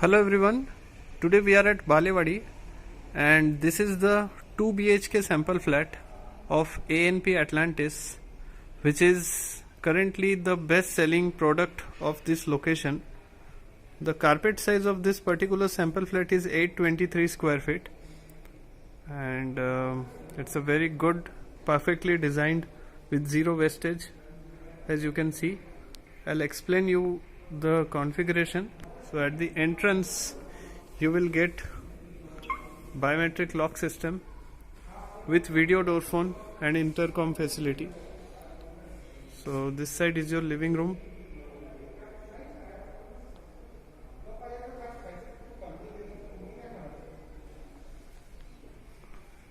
Hello everyone, today we are at Balewadi and this is the 2 BHK sample flat of ANP Atlantis, which is currently the best selling product of this location. The carpet size of this particular sample flat is 823 square feet and it's a very good, perfectly designed with zero wastage. As you can see, I'll explain you the configuration. So at the entrance you will get biometric lock system with video door phone and intercom facility. So this side is your living room.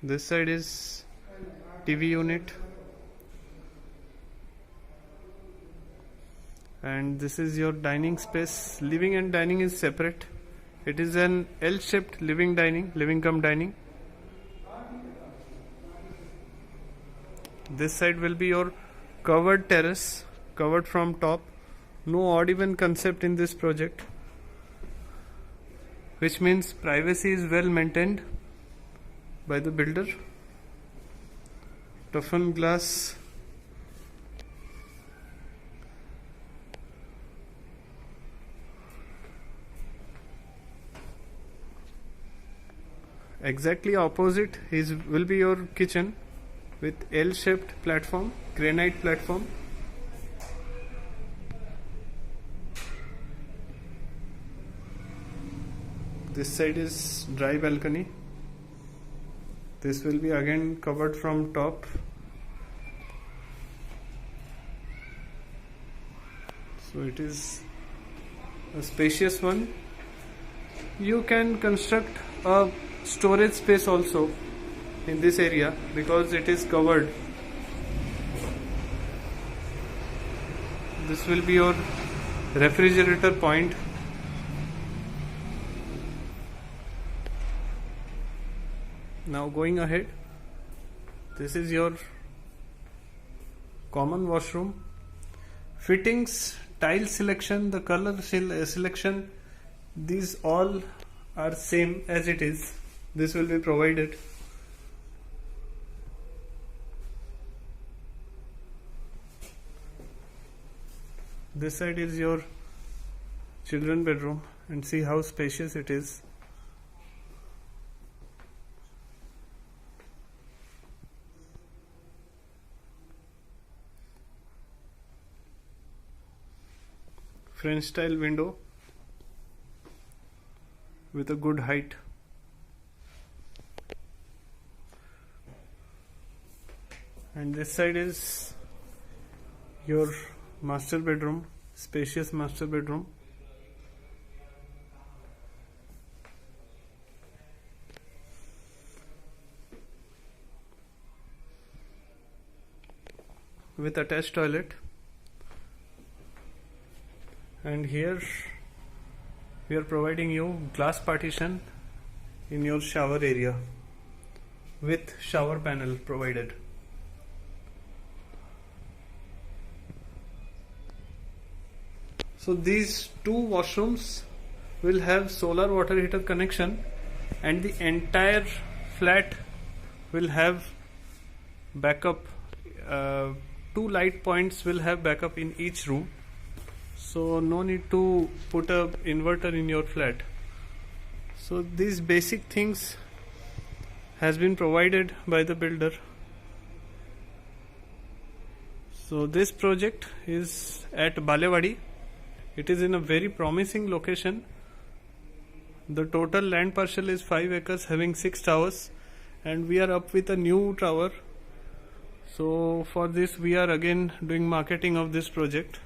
This side is TV unit. And this is your dining space. Living and dining is separate. It is an L-shaped living cum dining. This side will be your covered terrace, covered from top. No odd even concept in this project, which means privacy is well maintained by the builder. Toughened glass. Exactly opposite will be your kitchen with L-shaped platform, granite platform. This side is dry balcony. This will be again covered from top. So it is a spacious one. You can construct a storage space also in this area because it is covered. This will be your refrigerator point. Now going ahead, this is your common washroom. Fittings, tile selection, the color selection, these all are same as it is. This will be provided. This side is your children bedroom and see how spacious it is. French style window with a good height. And this side is your master bedroom, spacious master bedroom. With attached toilet. And here we are providing you glass partition in your shower area with shower panel provided. So these two washrooms will have solar water heater connection and the entire flat will have backup. Two light points will have backup in each room. So no need to put a inverter in your flat. So these basic things has been provided by the builder. So this project is at Balewadi. It is in a very promising location. The total land parcel is 5 acres having 6 towers and we are up with a new tower. So for this we are again doing marketing of this project.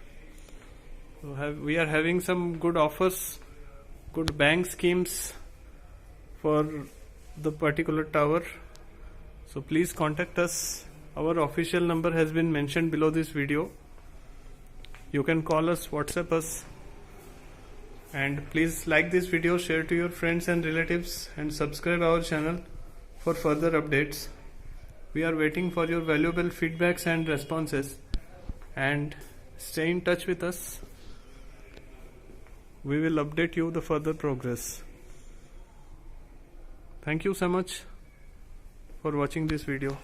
So we are having some good offers, good bank schemes for the particular tower. So please contact us. Our official number has been mentioned below this video. You can call us, WhatsApp us, and please like this video, share to your friends and relatives, and subscribe our channel for further updates. We are waiting for your valuable feedbacks and responses, and stay in touch with us. we will update you the further progress. Thank you so much for watching this video.